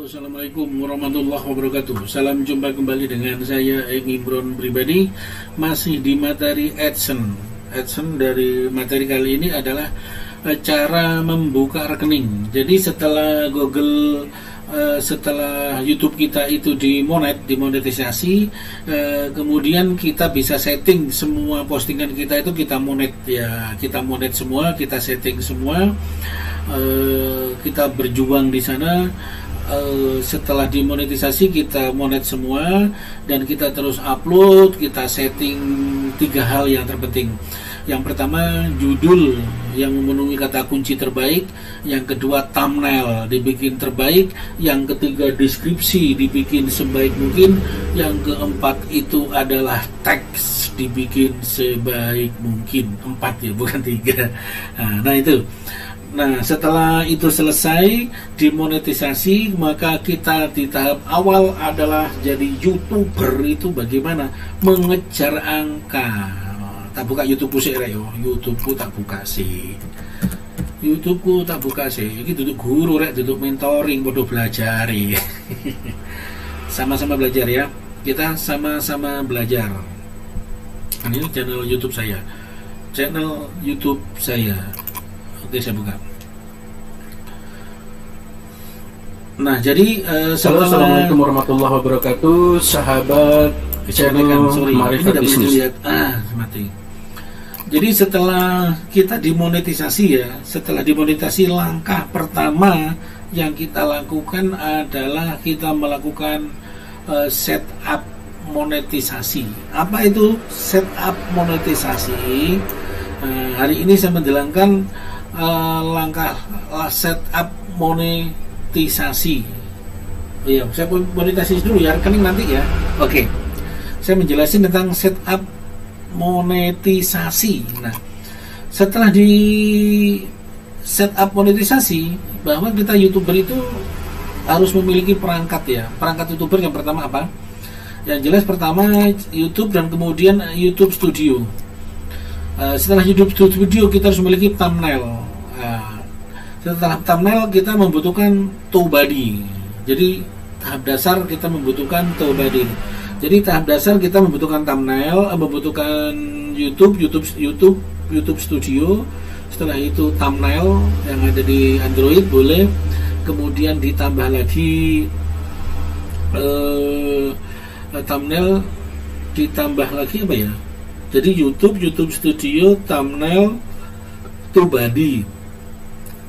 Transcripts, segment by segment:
Assalamualaikum warahmatullahi wabarakatuh. Salam jumpa kembali dengan saya Eng Imron pribadi, masih di materi AdSense. AdSense dari materi kali ini adalah cara membuka rekening. Jadi setelah Google, setelah YouTube kita itu dimonetisasi, kemudian kita bisa setting semua postingan kita itu kita monet ya, kita monet semua, kita setting semua, kita berjuang di sana. Setelah dimonetisasi kita monet semua dan kita terus upload, kita setting 3 hal yang terpenting. Yang pertama, judul yang memenuhi kata kunci terbaik. Yang kedua, thumbnail dibikin terbaik. Yang ketiga, deskripsi dibikin sebaik mungkin. Yang keempat itu adalah teks dibikin sebaik mungkin. 4 ya, bukan 3. Nah itu. Nah, setelah itu selesai dimonetisasi, maka kita di tahap awal adalah jadi YouTuber. Itu bagaimana? Mengejar angka. Tak buka YouTubeku sih, YouTubeku tak buka sih. YouTubeku tak buka sih. Ini duduk guru rek, duduk mentoring, bodoh belajar. Sama-sama belajar ya. Kita sama-sama belajar. Ini channel YouTube saya. Channel YouTube saya. Oke, saya buka. Nah, jadi Assalamualaikum warahmatullahi wabarakatuh, sahabat channel Marifat Bisnis. Mati. Jadi setelah kita dimonetisasi ya, setelah dimonetisasi, langkah pertama yang kita lakukan adalah kita melakukan setup monetisasi. Apa itu setup monetisasi? Hari ini saya menjalankan langkah setup monetisasi. Iya, saya monetisasi dulu ya, rekening nanti ya. Oke. Saya menjelaskan tentang setup monetisasi. Nah, setelah di setup monetisasi, bahwa kita YouTuber itu harus memiliki perangkat ya. Perangkat YouTuber yang pertama apa? Yang jelas pertama YouTube dan kemudian YouTube Studio. Setelah YouTube Studio kita harus memiliki thumbnail. Setelah thumbnail kita membutuhkan TubeBuddy. Jadi tahap dasar kita membutuhkan TubeBuddy. Jadi tahap dasar kita membutuhkan thumbnail, membutuhkan YouTube Studio. Setelah itu thumbnail yang ada di Android boleh. Kemudian ditambah lagi thumbnail, ditambah lagi apa ya? Jadi YouTube Studio, thumbnail, TubeBuddy.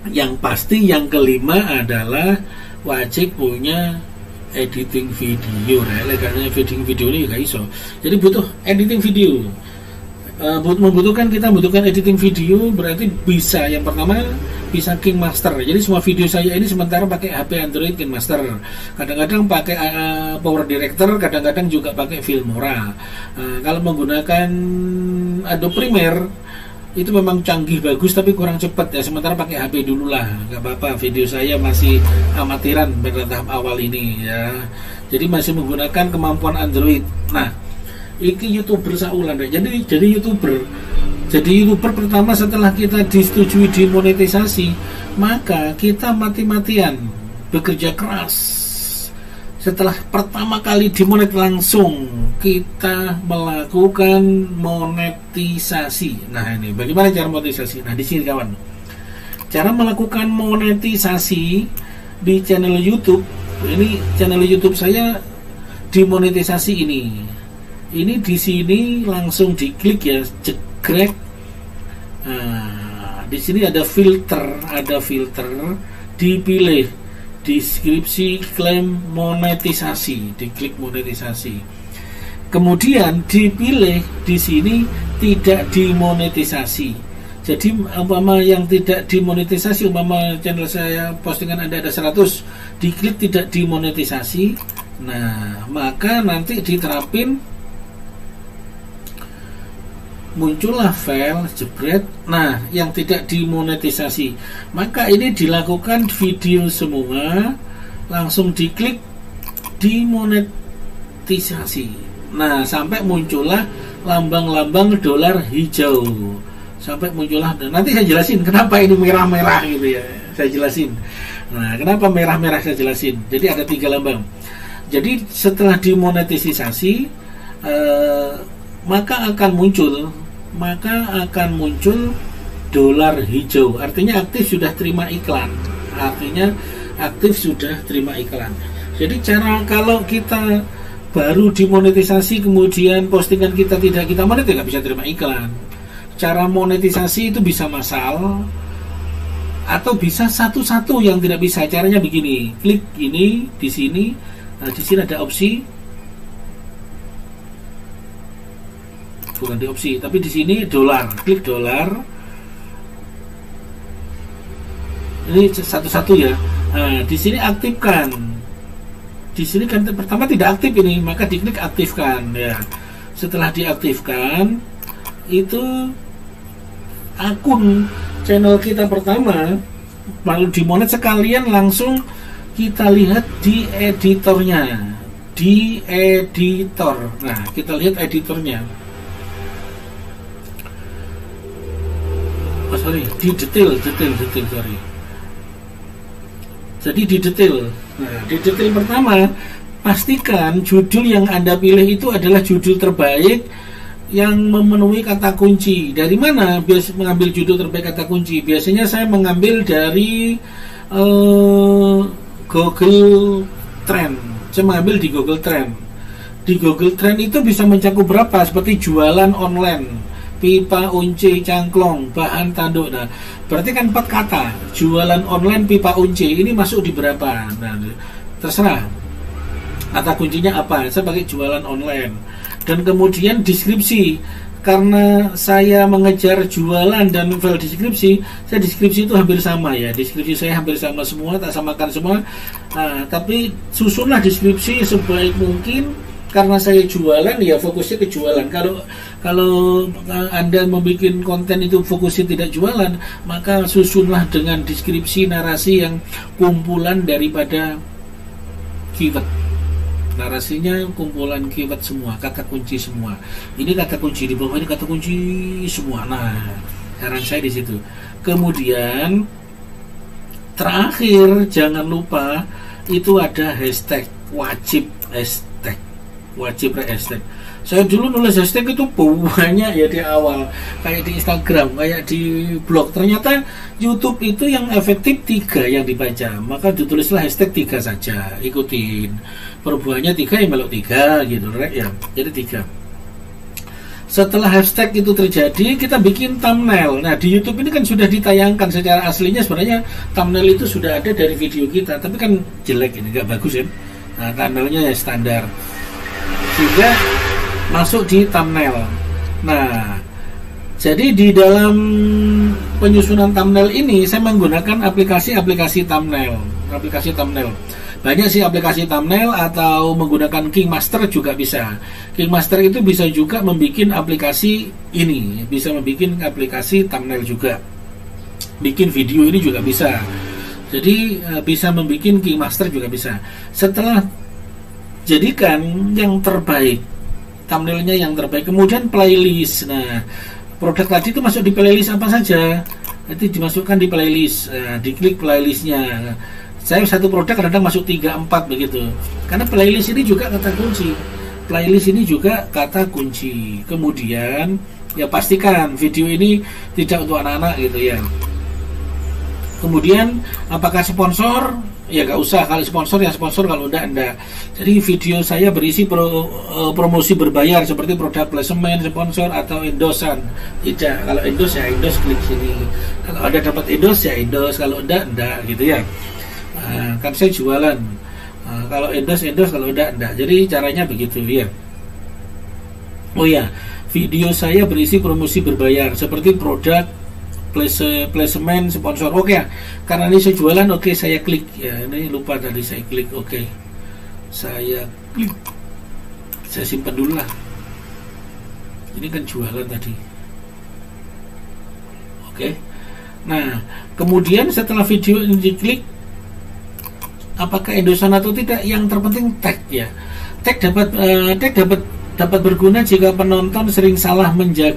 Yang pasti yang kelima adalah wajib punya editing video. Karena editing video ini gak iso. Jadi butuh editing video. Kita membutuhkan editing video, berarti bisa yang pertama bisa KineMaster. Jadi semua video saya ini sementara pakai HP Android KineMaster. Kadang-kadang pakai Power Director, kadang-kadang juga pakai Filmora. Kalau menggunakan Adobe Premiere itu memang canggih bagus tapi kurang cepat ya, sementara pakai HP dulu lah, nggak apa-apa. Video saya masih amatiran pada tahap awal ini ya, jadi masih menggunakan kemampuan Android. Nah, ini YouTuber saulan deh. Jadi YouTuber pertama setelah kita disetujui dimonetisasi, maka kita mati-matian bekerja keras. Setelah pertama kali dimonet langsung kita melakukan monetisasi. Nah, ini bagaimana cara monetisasi? Nah, di sini kawan. Cara melakukan monetisasi di channel YouTube. Ini channel YouTube saya dimonetisasi ini. Ini di sini langsung diklik ya, jegrek. Nah, di sini ada filter, dipilih deskripsi, klaim monetisasi, diklik monetisasi. Kemudian dipilih di sini tidak dimonetisasi. Jadi umpama yang tidak dimonetisasi, umpama channel saya postingan Anda ada 100, diklik tidak dimonetisasi. Nah, maka nanti diterapin, muncullah file jebret. Nah, yang tidak dimonetisasi, maka ini dilakukan video semua, langsung diklik dimonetisasi. Nah, sampai muncullah lambang-lambang dolar hijau, sampai muncullah. Nanti saya jelasin kenapa ini merah-merah gitu ya, saya jelasin. Nah, kenapa merah-merah saya jelasin? Jadi ada 3 lambang. Jadi setelah dimonetisasi, maka akan muncul dolar hijau. Artinya aktif sudah terima iklan. Jadi cara kalau kita baru dimonetisasi kemudian postingan kita tidak kita monetisasi, tidak bisa terima iklan. Cara monetisasi itu bisa massal atau bisa satu-satu yang tidak bisa. Caranya begini, klik ini di sini. Nah, di sini ada opsi, bukan di opsi, tapi di sini dolar. Klik dolar. Ini satu-satu ya. Nah, di sini aktifkan. Di sini kan pertama tidak aktif ini, maka diklik aktifkan ya. Setelah diaktifkan, itu akun channel kita pertama lalu dimonet, sekalian langsung kita lihat di editornya, di editor. Nah, kita lihat editornya. Oh, sorry, di detail, sorry. Jadi di detail. Nah, di detail pertama, pastikan judul yang Anda pilih itu adalah judul terbaik yang memenuhi kata kunci. Dari mana biasa mengambil judul terbaik kata kunci? Biasanya saya mengambil dari Google Trend. Saya mengambil di Google Trend. Di Google Trend itu bisa mencakup berapa? Seperti jualan online, pipa unci cangklong, bahan tanduk. Nah, berarti kan 4 kata. Jualan online, pipa unci. Ini masuk di berapa? Nah, terserah. Kata kuncinya apa? Saya pakai jualan online. Dan kemudian deskripsi. Karena saya mengejar jualan dan file deskripsi, saya deskripsi itu hampir sama ya. Deskripsi saya hampir sama semua, tak samakan semua. Nah, tapi susunlah deskripsi sebaik mungkin. Karena saya jualan, ya fokusnya ke jualan. Kalau Anda membuat konten itu fokusnya tidak jualan, maka susunlah dengan deskripsi narasi yang kumpulan daripada keyword. Narasinya kumpulan keyword semua, kata kunci semua. Ini kata kunci, di bawah ini kata kunci semua. Nah, saran saya di situ. Kemudian terakhir jangan lupa itu ada hashtag, wajib hashtag. Saya dulu nulis hashtag itu banyak ya di awal, kayak di Instagram, kayak di blog. Ternyata YouTube itu yang efektif 3 yang dibaca, maka ditulislah hashtag 3 saja, ikutin. Perubahannya 3 ya melok 3 gitu ya. Jadi 3. Setelah hashtag itu terjadi, kita bikin thumbnail. Nah, di YouTube ini kan sudah ditayangkan secara aslinya, sebenarnya thumbnail itu sudah ada dari video kita, tapi kan jelek ini, nggak bagus ya. Nah, thumbnailnya ya standar, sehingga masuk di thumbnail. Nah, jadi di dalam penyusunan thumbnail ini saya menggunakan aplikasi thumbnail. Banyak sih aplikasi thumbnail, atau menggunakan KingMaster juga bisa. KingMaster itu bisa juga membuat aplikasi ini, bisa membuat aplikasi thumbnail juga. Bikin video ini juga bisa. Jadi bisa membuat KingMaster juga bisa. Setelah jadikan yang terbaik, thumbnailnya yang terbaik, kemudian playlist. Nah, produk tadi itu masuk di playlist apa saja, nanti dimasukkan di playlist. Nah, diklik playlistnya. Saya satu produk kadang masuk 3-4 begitu, karena playlist ini juga kata kunci. Kemudian ya pastikan video ini tidak untuk anak-anak gitu ya. Kemudian apakah sponsor? Ya nggak usah. Kalau sponsor ya sponsor, kalau enggak. Jadi video saya berisi promosi berbayar seperti produk placement, sponsor, atau endosan. Tidak. Kalau endorse ya endorse, klik sini. Kalau ada dapat endorse ya endorse, kalau enggak gitu ya. Kan saya jualan. Kalau endorse, kalau enggak. Jadi caranya begitu ya. Oh ya, video saya berisi promosi berbayar seperti produk placement, sponsor. Oke, karena ini saya jualan, oke, saya klik ya. Ini lupa tadi saya klik, oke. Saya klik. Saya simpan dulu lah. Ini kan jualan tadi. Oke. Nah, kemudian setelah video ini diklik, apakah endosan atau tidak? Yang terpenting tag ya. Tag dapat berguna jika penonton sering salah mengeja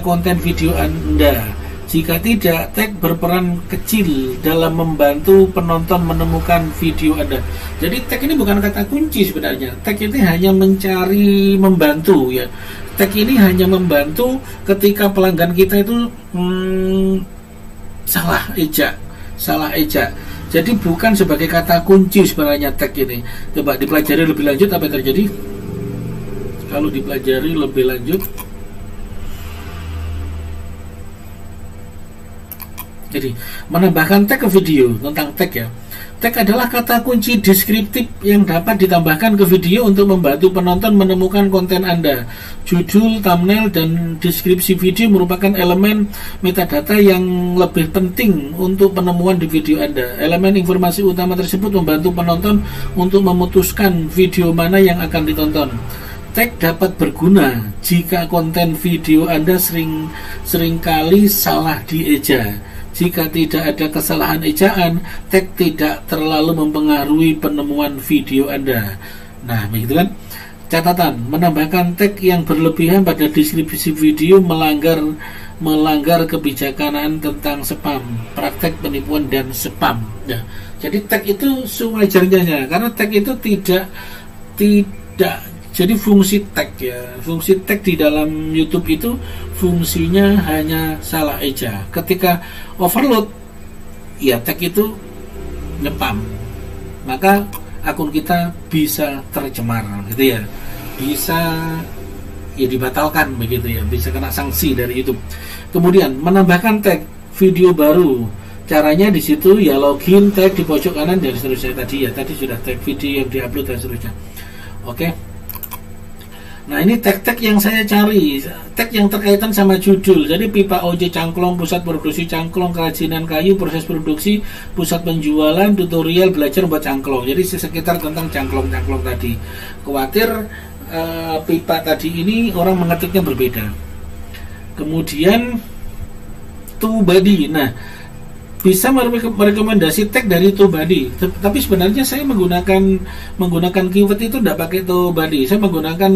konten video Anda. Jika tidak, tag berperan kecil dalam membantu penonton menemukan video Anda. Jadi tag ini bukan kata kunci sebenarnya. Tag ini hanya mencari, membantu ya. Tag ini hanya membantu ketika pelanggan kita itu salah eja. Jadi bukan sebagai kata kunci sebenarnya tag ini. Coba dipelajari lebih lanjut apa yang terjadi. Kalau dipelajari lebih lanjut, jadi menambahkan tag ke video. Tentang tag ya, tag adalah kata kunci deskriptif yang dapat ditambahkan ke video untuk membantu penonton menemukan konten Anda. Judul, thumbnail, dan deskripsi video merupakan elemen metadata yang lebih penting untuk penemuan di video Anda. Elemen informasi utama tersebut membantu penonton untuk memutuskan video mana yang akan ditonton. Tag dapat berguna jika konten video Anda seringkali salah dieja. Jika tidak ada kesalahan ejaan, tag tidak terlalu mempengaruhi penemuan video Anda. Nah, begitu kan? Catatan, menambahkan tag yang berlebihan pada deskripsi video melanggar kebijaksanaan tentang spam, praktek penipuan dan spam. Nah, jadi tag itu sewajarnya, karena tag itu tidak jadi fungsi tag ya. Fungsi tag di dalam YouTube itu fungsinya hanya salah eja. Ketika overload, ya tag itu nyepam, maka akun kita bisa tercemar gitu ya. Bisa ya dibatalkan begitu ya, bisa kena sanksi dari YouTube. Kemudian menambahkan tag video baru. Caranya di situ ya login, tag di pojok kanan dan seterusnya tadi ya. Tadi sudah tag video yang diupload dan seterusnya. Oke. Nah, ini tag-tag yang saya cari, tag yang terkaitan sama judul. Jadi pipa OJ Cangklong, pusat produksi cangklong, kerajinan kayu, proses produksi, pusat penjualan, tutorial, belajar buat cangklong. Jadi sekitar tentang cangklong-cangklong tadi. Khawatir pipa tadi ini orang mengetiknya berbeda. Kemudian TubeBuddy. Nah, bisa merekomendasi tag dari TubeBuddy, tapi sebenarnya saya menggunakan keyword itu tidak pakai TubeBuddy. Saya menggunakan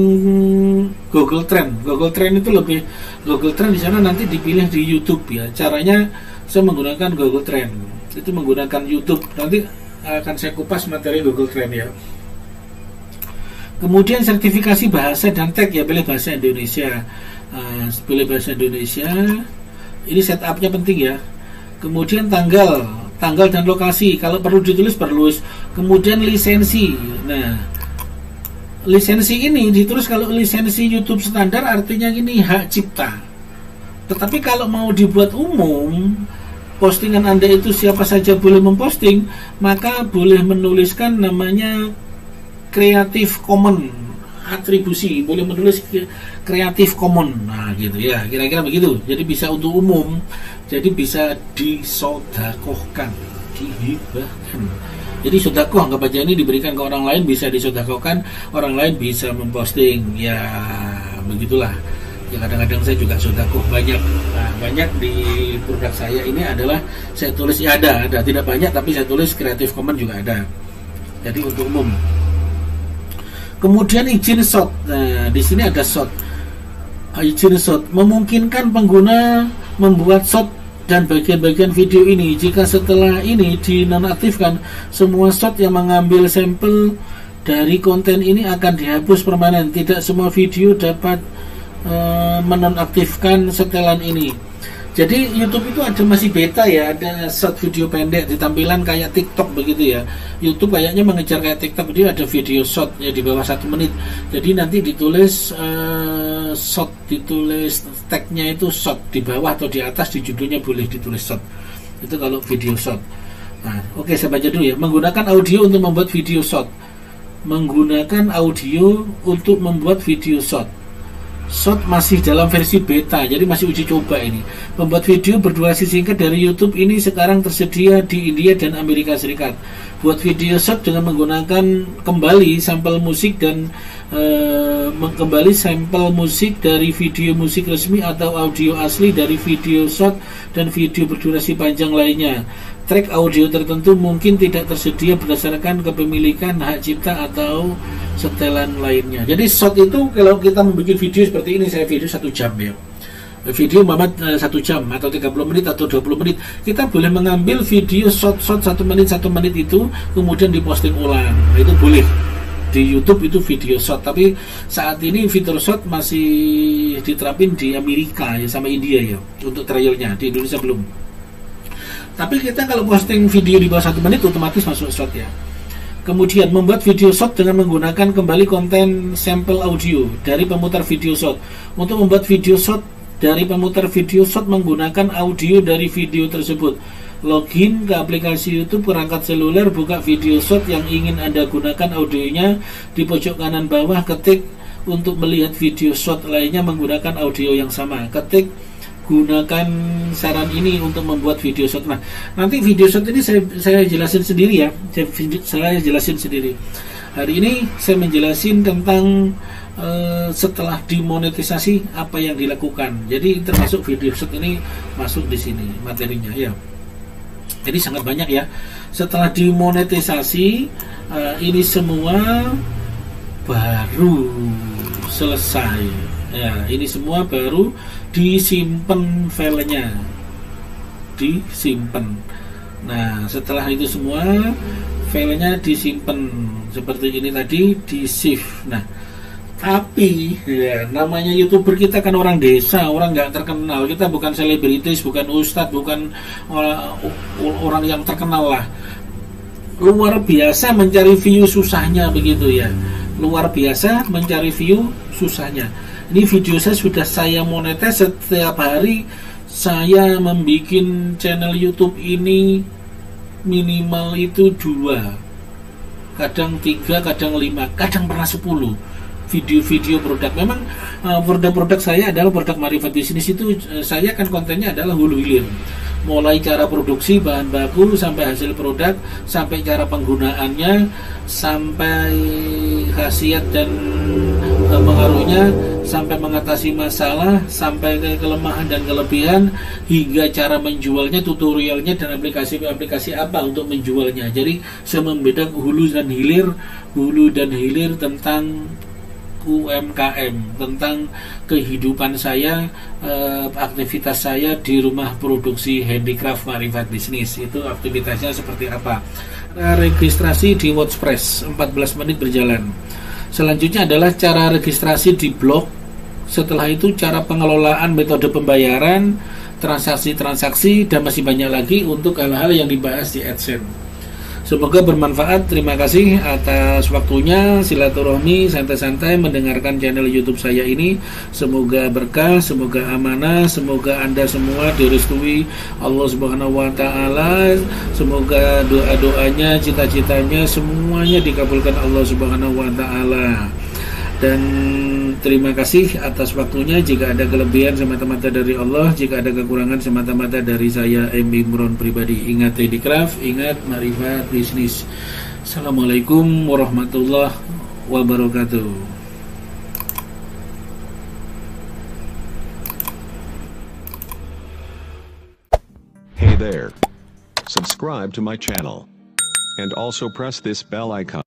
Google Trend. Google Trend itu lebih, Google Trend di sana nanti dipilih di YouTube ya. Caranya saya menggunakan Google Trend, itu menggunakan YouTube. Nanti akan saya kupas materi Google Trend ya. Kemudian sertifikasi bahasa dan tag ya, pilih bahasa Indonesia. Pilih bahasa Indonesia. Ini setupnya penting ya. Kemudian tanggal dan lokasi, kalau perlu ditulis perluas. Kemudian lisensi. Nah, lisensi ini ditulis, kalau lisensi YouTube standar artinya ini hak cipta. Tetapi kalau mau dibuat umum, postingan Anda itu siapa saja boleh memposting, maka boleh menuliskan namanya Creative Commons atribusi, boleh menulis Creative Commons. Nah, gitu ya, kira-kira begitu. Jadi bisa untuk umum, jadi bisa disodakohkan, dihibahkan. Jadi sodakoh, anggap aja ini diberikan ke orang lain, bisa disodakohkan, orang lain bisa memposting. Ya, begitulah. Ya, kadang-kadang saya juga sodakoh banyak. Nah, banyak di produk saya ini adalah saya tulis, ya ada tidak banyak, tapi saya tulis Creative Commons juga ada. Jadi untuk umum. Kemudian izin shot. Nah, di sini ada shot. Izin shot memungkinkan pengguna membuat shot dan bagian-bagian video ini. Jika setelah ini dinonaktifkan, semua shot yang mengambil sampel dari konten ini akan dihapus permanen. Tidak semua video dapat menonaktifkan setelan ini. Jadi YouTube itu ada masih beta ya, ada short video pendek di tampilan kayak TikTok begitu ya. YouTube kayaknya mengejar kayak TikTok, dia ada video short ya di bawah 1 menit. Jadi nanti ditulis short, ditulis tagnya itu short di bawah atau di atas, di judulnya boleh ditulis short. Itu kalau video short. Nah, oke, saya baca dulu ya. Menggunakan audio untuk membuat video short. Menggunakan audio untuk membuat video short. Short masih dalam versi beta, jadi masih uji coba ini. Membuat video berdurasi singkat dari YouTube ini sekarang tersedia di India dan Amerika Serikat. Buat video short dengan menggunakan kembali sampel musik dan kembali sampel musik dari video musik resmi atau audio asli dari video short dan video berdurasi panjang lainnya. Track audio tertentu mungkin tidak tersedia berdasarkan kepemilikan hak cipta atau setelan lainnya. Jadi short itu kalau kita membuat video seperti ini, saya video 1 jam ya. video Muhammad 1 jam atau 30 menit atau 20 menit, kita boleh mengambil video short 1 menit itu kemudian diposting ulang. Nah, itu boleh di YouTube, itu video short. Tapi saat ini fitur short masih diterapin di Amerika ya, sama India ya untuk trialnya, di Indonesia belum. Tapi kita kalau posting video di bawah 1 menit otomatis masuk short ya. Kemudian membuat video short dengan menggunakan kembali konten sampel audio dari pemutar video short. Untuk membuat video short dari pemutar video short menggunakan audio dari video tersebut, login ke aplikasi YouTube, perangkat seluler, buka video short yang ingin Anda gunakan audionya. Di pojok kanan bawah ketik untuk melihat video short lainnya menggunakan audio yang sama. Ketik gunakan saran ini untuk membuat video short. Nah, nanti video short ini saya jelasin sendiri ya. Saya jelasin sendiri. Hari ini saya menjelasin tentang setelah dimonetisasi apa yang dilakukan. Jadi termasuk video short ini masuk di sini materinya ya. Jadi sangat banyak ya. Setelah dimonetisasi ini semua baru selesai. Ya, ini semua baru disimpan filenya, disimpan. Nah, setelah itu semua filenya disimpan seperti ini tadi, di save. Nah, tapi ya, namanya YouTuber kita kan orang desa, orang nggak terkenal. Kita bukan selebritis, bukan ustadz, bukan orang yang terkenal lah. Luar biasa mencari view susahnya begitu ya. Luar biasa mencari view susahnya. Ini video saya monetize. Setiap hari saya membuat channel YouTube ini minimal itu 2, kadang 3, kadang 5, kadang pernah 10 video-video produk. Memang produk-produk saya adalah produk Marifat Bisnis. Itu saya kan kontennya adalah hulu hilir, mulai cara produksi bahan baku sampai hasil produk, sampai cara penggunaannya, sampai khasiat dan pengaruhnya, sampai mengatasi masalah, sampai ke kelemahan dan kelebihan, hingga cara menjualnya, tutorialnya, dan aplikasi apa untuk menjualnya. Jadi saya membedakan hulu dan hilir tentang UMKM, tentang kehidupan saya, aktivitas saya di rumah produksi handicraft Marifat Bisnis. Itu aktivitasnya seperti apa. Registrasi di WordPress 14 menit berjalan. Selanjutnya adalah cara registrasi di blog. Setelah itu cara pengelolaan metode pembayaran, transaksi-transaksi, dan masih banyak lagi untuk hal-hal yang dibahas di AdSense. Semoga bermanfaat. Terima kasih atas waktunya. Silaturahmi santai-santai mendengarkan channel YouTube saya ini. Semoga berkah, semoga amanah, semoga Anda semua direstui Allah Subhanahu wa taala. Semoga doa-doanya, cita-citanya semuanya dikabulkan Allah Subhanahu wa taala. Dan terima kasih atas waktunya. Jika ada kelebihan semata-mata dari Allah, jika ada kekurangan semata-mata dari saya, M. Imron pribadi. Ingat handicraft, ingat Marifat Bisnis. Assalamualaikum warahmatullahi wabarakatuh. Hey there. Subscribe to my channel. And also press this bell icon.